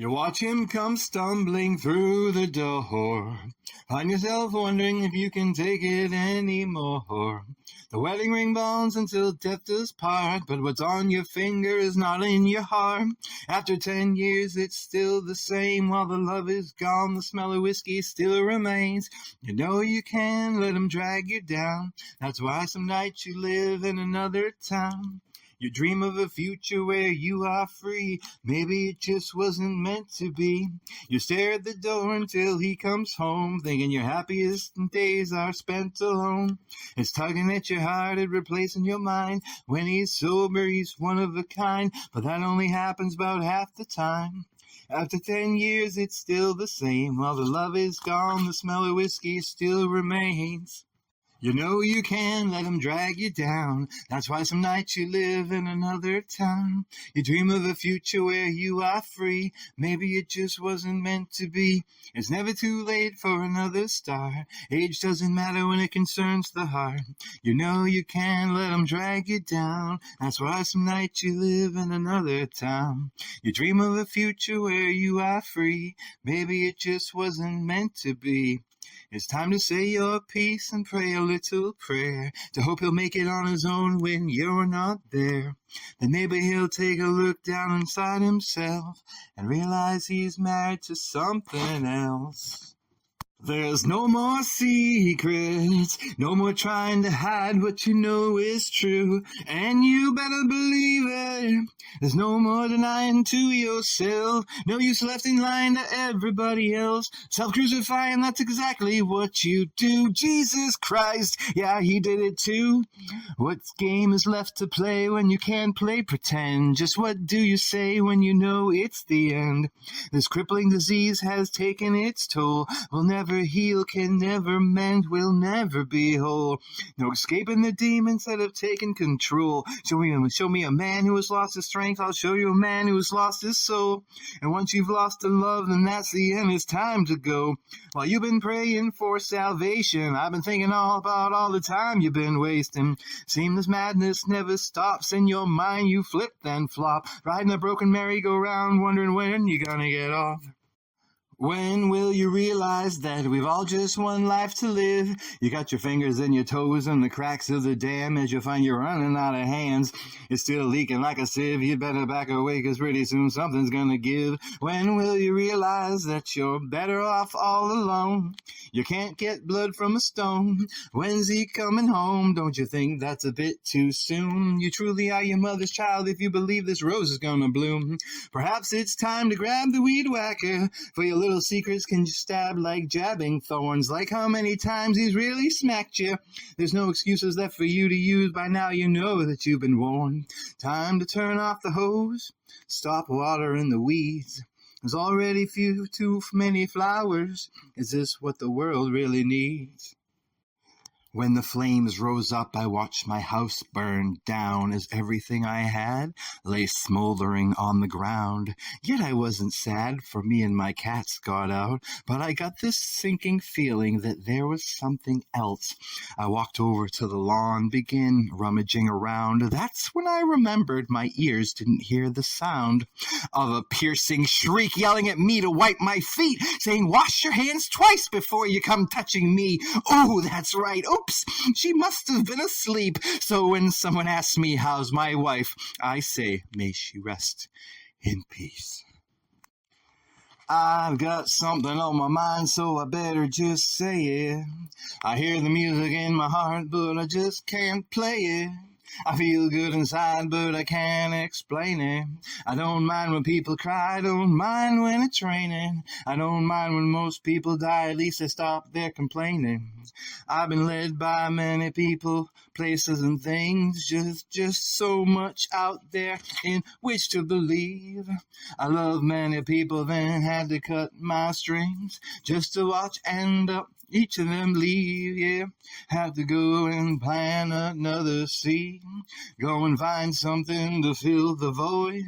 You watch him come stumbling through the door. Find yourself wondering if you can take it anymore. The wedding ring bonds until death does part, but what's on your finger is not in your heart. After 10 years, it's still the same. While the love is gone, the smell of whiskey still remains. You know you can let him drag you down. That's why some nights you live in another town. You dream of a future where you are free. Maybe it just wasn't meant to be. You stare at the door until he comes home, thinking your happiest days are spent alone. It's tugging at your heart and replacing your mind. When he's sober, he's one of a kind, but that only happens about half the time. After 10 years, it's still the same. While the love is gone, the smell of whiskey still remains. You know you can let him drag you down. That's why some nights you live in another town. You dream of a future where you are free. Maybe it just wasn't meant to be. It's never too late for another start. Age doesn't matter when it concerns the heart. You know you can let him drag you down. That's why some nights you live in another town. You dream of a future where you are free. Maybe it just wasn't meant to be. It's time to say your piece and pray a little prayer to hope he'll make it on his own when you're not there. Then maybe he'll take a look down inside himself and realize he's married to something else. There's no more secrets, no more trying to hide what you know is true, and you better believe it. There's no more denying to yourself, no use left in line to everybody else. Self-crucifying, that's exactly what you do. Jesus Christ, yeah, he did it too. What game is left to play when you can't play pretend? Just what do you say when you know it's the end? This crippling disease has taken its toll. We'll never heal, can never mend, will never be whole. No escaping the demons that have taken control. Show me a man who has lost his strength. I'll show you a man who has lost his soul. And once you've lost the love, then that's the end. It's time to go. While you've been praying for salvation, I've been thinking all about all the time you've been wasting. Seamless madness never stops. In your mind you flip then flop, riding a broken merry-go-round, wondering when you're gonna get off. When will you realize that we've all just one life to live? You got your fingers and your toes in the cracks of the dam as you find you're running out of hands. It's still leaking like a sieve. You'd better back away, 'cause pretty soon something's gonna give. When will you realize that you're better off all alone? You can't get blood from a stone. When's he coming home? Don't you think that's a bit too soon? You truly are your mother's child if you believe this rose is gonna bloom. Perhaps it's time to grab the weed whacker, for your little secrets can stab like jabbing thorns. Like how many times he's really smacked you. There's no excuses left for you to use. By now you know that you've been warned. Time to turn off the hose, stop watering the weeds. There's already too many flowers. Is this what the world really needs? When the flames rose up, I watched my house burn down as everything I had lay smoldering on the ground. Yet I wasn't sad, for me and my cats got out, but I got this sinking feeling that there was something else. I walked over to the lawn, began rummaging around. That's when I remembered my ears didn't hear the sound of a piercing shriek yelling at me to wipe my feet, saying, "Wash your hands twice before you come touching me." Oh, that's right. Oops, she must have been asleep. So when someone asks me, "How's my wife?" I say, "May she rest in peace." I've got something on my mind, so I better just say it. I hear the music in my heart, but I just can't play it. I feel good inside, but I can't explain it. I don't mind when people cry, I don't mind when it's raining. I don't mind when most people die, at least they stop their complaining. I've been led by many people, places and things, just so much out there in which to believe. I love many people, then had to cut my strings just to watch end up each of them leave, yeah. Have to go and plant another seed. Go and find something to fill the void.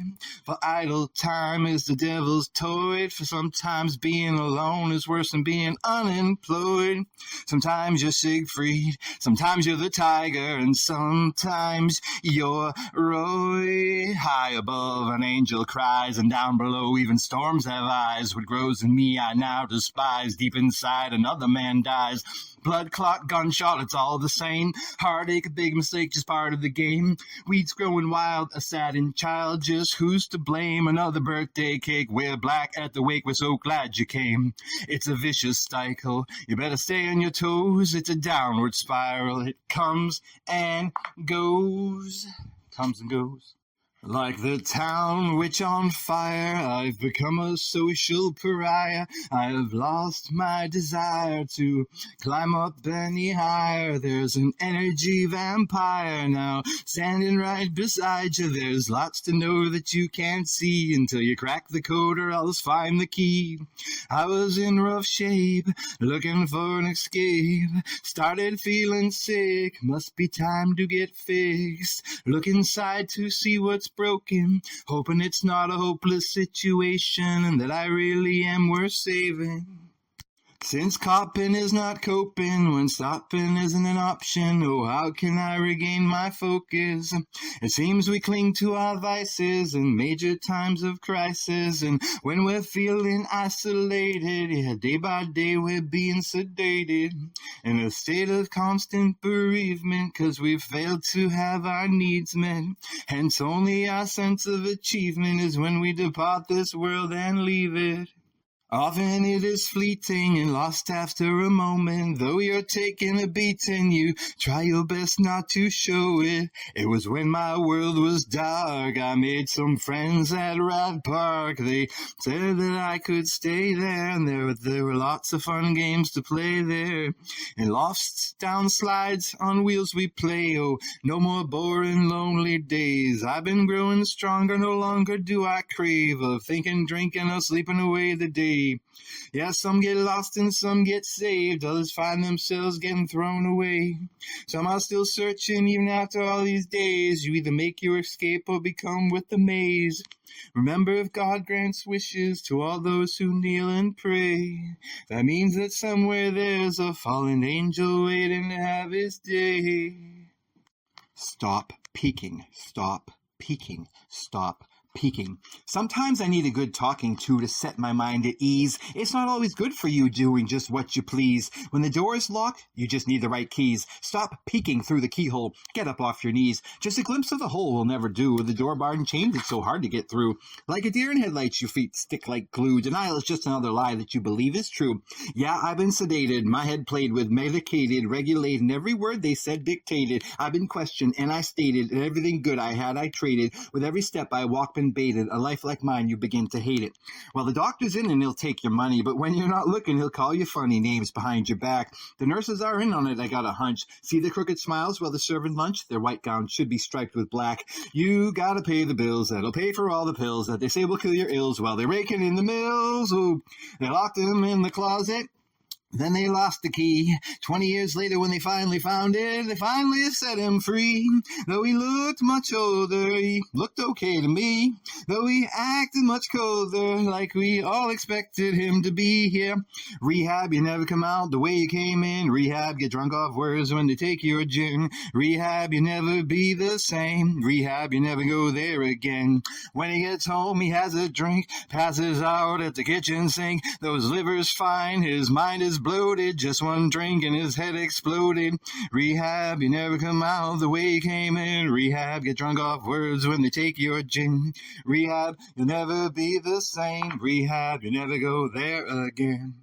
For idle time is the devil's toy. For sometimes being alone is worse than being unemployed. Sometimes you're Siegfried, sometimes you're the tiger, and sometimes you're Roy. High above an angel cries, and down below even storms have eyes. What grows in me I now despise. Deep inside another man dies. Blood clot, gunshot, it's all the same. Heartache, a big mistake, just part of the game. Weeds growing wild, a saddened child, just who's to blame? Another birthday cake, we're black at the wake, we're so glad you came. It's a vicious cycle, you better stay on your toes. It's a downward spiral, it comes and goes. Comes and goes. Like the town witch on fire, I've become a social pariah. I have lost my desire to climb up any higher. There's an energy vampire now standing right beside you. There's lots to know that you can't see until you crack the code or else find the key. I was in rough shape, looking for an escape. Started feeling sick, must be time to get fixed. Look inside to see what's broken, hoping it's not a hopeless situation and that I really am worth saving. Since copping is not coping, when stopping isn't an option, oh, how can I regain my focus? It seems we cling to our vices in major times of crisis, and when we're feeling isolated, yeah, day by day we're being sedated, in a state of constant bereavement, 'cause we've failed to have our needs met. Hence only our sense of achievement is when we depart this world and leave it. Often it is fleeting and lost after a moment. Though you're taking a beating, you try your best not to show it. It was when my world was dark, I made some friends at Rad Park. They said that I could stay there, and there were lots of fun games to play there. In lofts, down slides, on wheels we play. Oh, no more boring, lonely days. I've been growing stronger, no longer do I crave of thinking, drinking, or sleeping away the day. Yeah, some get lost and some get saved. Others find themselves getting thrown away. Some are still searching even after all these days. You either make your escape or become with the maze. Remember, if God grants wishes to all those who kneel and pray, that means that somewhere there's a fallen angel waiting to have his day. Stop peeking. Stop peeking. Stop peeking. Sometimes I need a good talking to set my mind at ease. It's not always good for you doing just what you please. When the door is locked, you just need the right keys. Stop peeking through the keyhole. Get up off your knees. Just a glimpse of the hole will never do. The door bar and chained it's so hard to get through. Like a deer in headlights, your feet stick like glue. Denial is just another lie that you believe is true. Yeah, I've been sedated. My head played with, medicated, regulated, and every word they said dictated. I've been questioned and I stated, and everything good I had I traded. With every step I walked and baited. A life like mine, you begin to hate it. Well, the doctor's in and he'll take your money, but when you're not looking, he'll call you funny names behind your back. The nurses are in on it, I got a hunch. See the crooked smiles while they're serving lunch? Their white gowns should be striped with black. You gotta pay the bills that'll pay for all the pills that they say will kill your ills while they're raking in the mills. Oh, they locked them in the closet. Then they lost the key. 20 years later, when they finally found it, they finally set him free. Though he looked much older, he looked okay to me. Though he acted much colder, like we all expected him to be here. Rehab, you never come out the way you came in. Rehab, get drunk off words when they take your gin. Rehab, you never be the same. Rehab, you never go there again. When he gets home, he has a drink, passes out at the kitchen sink. Those livers fine, his mind is bloated, just one drink and his head exploded. Rehab, you never come out the way you came in. Rehab, get drunk off words when they take your gin. Rehab, you'll never be the same. Rehab, you never go there again.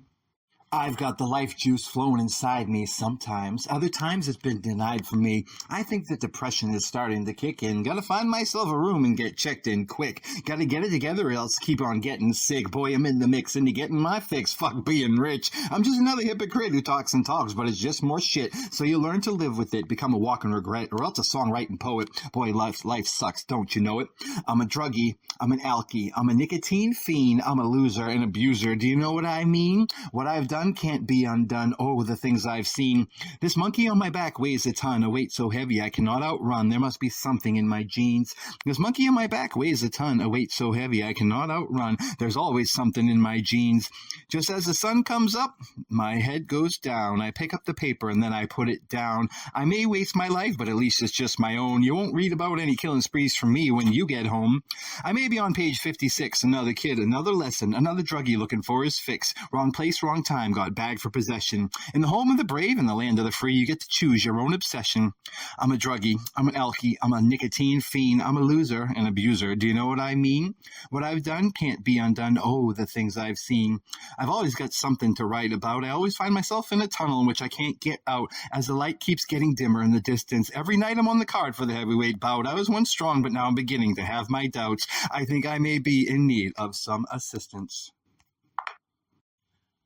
I've got the life juice flowing inside me sometimes. Other times it's been denied from me. I think that depression is starting to kick in. Gotta find myself a room and get checked in quick. Gotta get it together or else keep on getting sick. Boy, I'm in the mix into getting my fix. Fuck being rich. I'm just another hypocrite who talks and talks, but it's just more shit. So you learn to live with it, become a walking regret, or else a songwriting poet. Boy, life sucks, don't you know it? I'm a druggie. I'm an alkie. I'm a nicotine fiend. I'm a loser and abuser. Do you know what I mean? What I've done done can't be undone. Oh, the things I've seen. This monkey on my back weighs a ton, a weight so heavy I cannot outrun. There must be something in my genes. This monkey on my back weighs a ton, a weight so heavy I cannot outrun. There's always something in my genes. Just as the sun comes up, my head goes down. I pick up the paper and then I put it down. I may waste my life, but at least it's just my own. You won't read about any killing sprees from me when you get home. I may be on page 56, another kid, another lesson, another druggie looking for his fix. Wrong place, wrong time, got bagged for possession. In the home of the brave and the land of the free, you get to choose your own obsession. I'm a druggie, I'm an alkie, I'm a nicotine fiend, I'm a loser, an abuser. Do you know what I mean? What I've done can't be undone. Oh, the things I've seen. I've always got something to write about. I always find myself in a tunnel in which I can't get out as the light keeps getting dimmer in the distance. Every night I'm on the card for the heavyweight bout. I was once strong, but now I'm beginning to have my doubts. I think I may be in need of some assistance.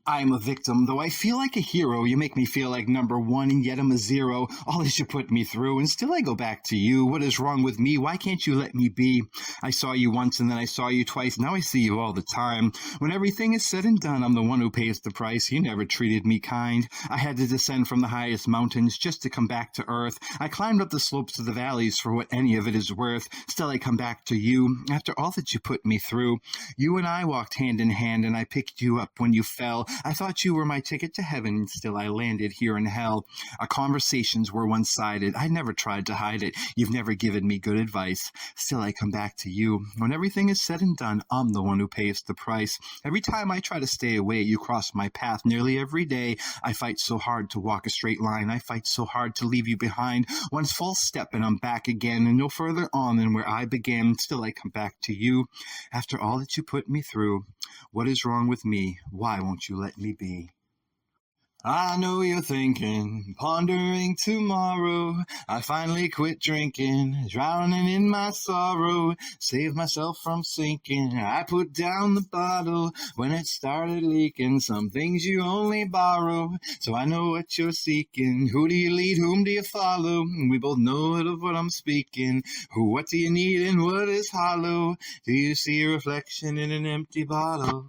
I'm a victim, though I feel like a hero. You make me feel like number one, and yet I'm a zero. All this you put me through, and still I go back to you. What is wrong with me? Why can't you let me be? I saw you once, and then I saw you twice. Now I see you all the time. When everything is said and done, I'm the one who pays the price. You never treated me kind. I had to descend from the highest mountains just to come back to earth. I climbed up the slopes of the valleys for what any of it is worth. Still I come back to you, after all that you put me through. You and I walked hand in hand, and I picked you up when you fell. I thought you were my ticket to heaven, and still I landed here in hell. Our conversations were one-sided. I never tried to hide it. You've never given me good advice. Still I come back to you. When everything is said and done, I'm the one who pays the price. Every time I try to stay away, you cross my path nearly every day. I fight so hard to walk a straight line. I fight so hard to leave you behind. One false step and I'm back again, and no further on than where I began. Still I come back to you. After all that you put me through, what is wrong with me? Why won't you let me be? I know you're thinking, pondering tomorrow. I finally quit drinking, drowning in my sorrow. Saved myself from sinking. I put down the bottle when it started leaking. Some things you only borrow, so I know what you're seeking. Who do you lead? Whom do you follow? We both know it of what I'm speaking. What do you need and what is hollow? Do you see a reflection in an empty bottle?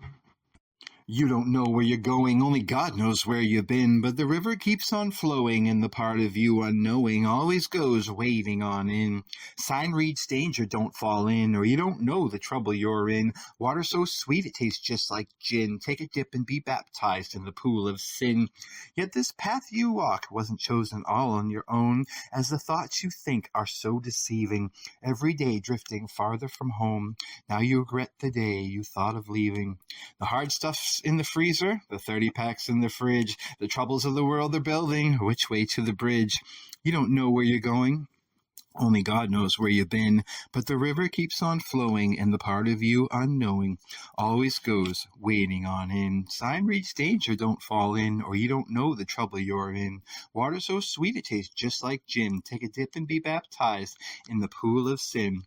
You don't know where you're going, only God knows where you've been, but the river keeps on flowing, and the part of you unknowing always goes wading on in. Sign reads danger, don't fall in, or you don't know the trouble you're in. Water so sweet it tastes just like gin. Take a dip and be baptized in the pool of sin. Yet this path you walk wasn't chosen all on your own, as the thoughts you think are so deceiving. Every day drifting farther from home, now you regret the day you thought of leaving. The hard stuff's in the freezer, the 30 packs in the fridge, the troubles of the world they're building, which way to the bridge? You don't know where you're going, only God knows where you've been, but the river keeps on flowing, and the part of you unknowing always goes wading on in. Sign reads danger, don't fall in, or you don't know the trouble you're in. Water so sweet it tastes just like gin. Take a dip and be baptized in the pool of sin.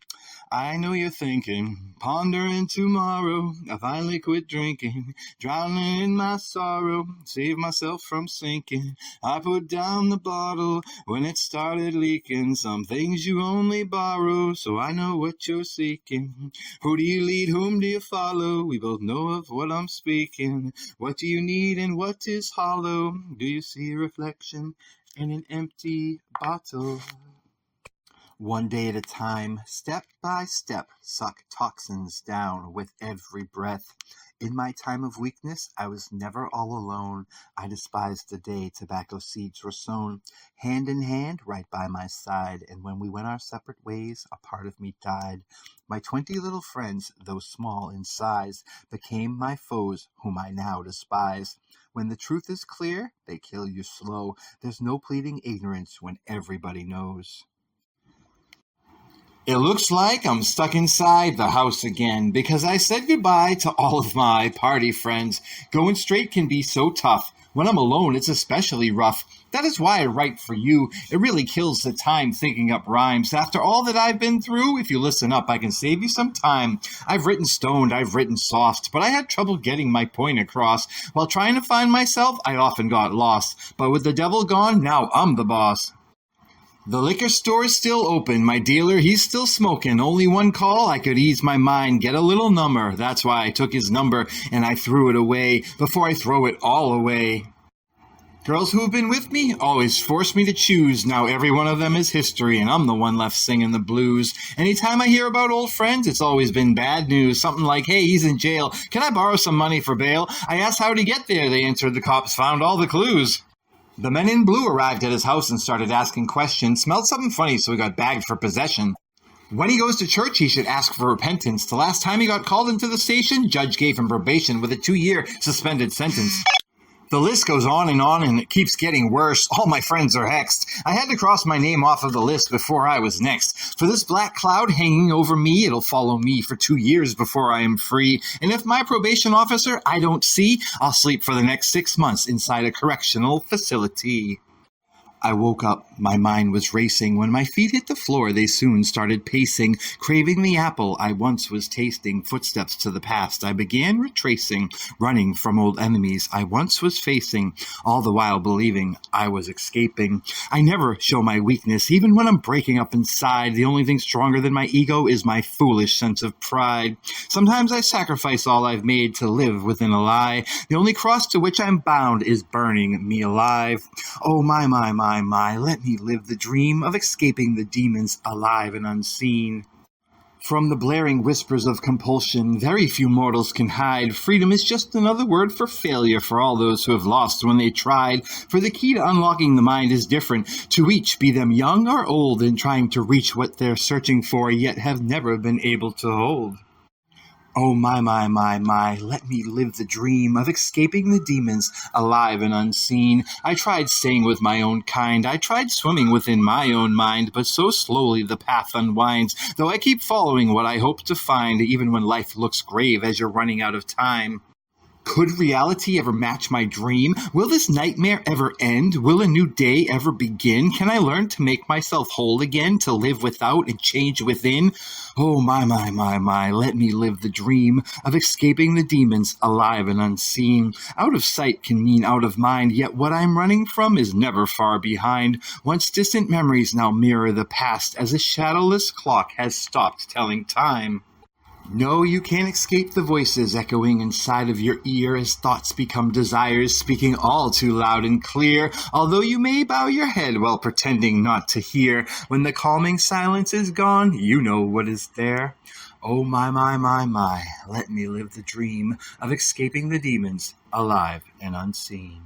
I know you're thinking, pondering tomorrow. I finally quit drinking, drowning in my sorrow. Saved myself from sinking. I put down the bottle when it started leaking. Some things you only borrow, so I know what you're seeking. Who do you lead? Whom do you follow? We both know of what I'm speaking. What do you need and what is hollow? Do you see a reflection in an empty bottle? One day at a time, step by step, suck toxins down with every breath. In my time of weakness, I was never all alone. I despised the day tobacco seeds were sown. Hand in hand, right by my side, and when we went our separate ways, a part of me died. My 20 little friends, though small in size, became my foes, whom I now despise. When the truth is clear, they kill you slow. There's no pleading ignorance when everybody knows. It looks like I'm stuck inside the house again because I said goodbye to all of my party friends. Going straight can be so tough. When I'm alone, it's especially rough. That is why I write for you. It really kills the time thinking up rhymes. After all that I've been through, if you listen up, I can save you some time. I've written stoned, I've written soft, but I had trouble getting my point across. While trying to find myself, I often got lost. But with the devil gone, now I'm the boss. The liquor store's still open. My dealer, he's still smoking. Only one call, I could ease my mind, get a little number. That's why I took his number and I threw it away before I throw it all away. Girls who have been with me always force me to choose. Now every one of them is history, and I'm the one left singing the blues. Anytime I hear about old friends, it's always been bad news. Something like, hey, he's in jail. Can I borrow some money for bail? I asked how'd he get there. They answered the cops found all the clues. The men in blue arrived at his house and started asking questions. Smelled something funny, so he got bagged for possession. When he goes to church, he should ask for repentance. The last time he got called into the station, judge gave him probation with a 2-year suspended sentence. The list goes on and it keeps getting worse. All my friends are hexed. I had to cross my name off of the list before I was next. For this black cloud hanging over me, it'll follow me for 2 years before I am free. And if my probation officer I don't see, I'll sleep for the next 6 months inside a correctional facility. I woke up, my mind was racing. When my feet hit the floor, they soon started pacing, craving the apple I once was tasting. Footsteps to the past I began retracing, running from old enemies I once was facing, all the while believing I was escaping. I never show my weakness, even when I'm breaking up inside. The only thing stronger than my ego is my foolish sense of pride. Sometimes I sacrifice all I've made to live within a lie. The only cross to which I'm bound is burning me alive. Oh, my, let me live the dream of escaping the demons alive and unseen. From the blaring whispers of compulsion, very few mortals can hide. Freedom is just another word for failure for all those who have lost when they tried. For the key to unlocking the mind is different to each, be them young or old, in trying to reach what they're searching for, yet have never been able to hold. Oh, my, let me live the dream of escaping the demons, alive and unseen. I tried staying with my own kind, I tried swimming within my own mind, but so slowly the path unwinds, though I keep following what I hope to find, even when life looks grave as you're running out of time. Could reality ever match my dream? Will this nightmare ever end? Will a new day ever begin? Can I learn to make myself whole again, to live without and change within? Oh, my, let me live the dream of escaping the demons, alive and unseen. Out of sight can mean out of mind, yet what I'm running from is never far behind. Once distant memories now mirror the past, as a shadowless clock has stopped telling time. No, you can't escape the voices echoing inside of your ear as thoughts become desires, speaking all too loud and clear, although you may bow your head while pretending not to hear. When the calming silence is gone, you know what is there. Oh, my, let me live the dream of escaping the demons, alive and unseen.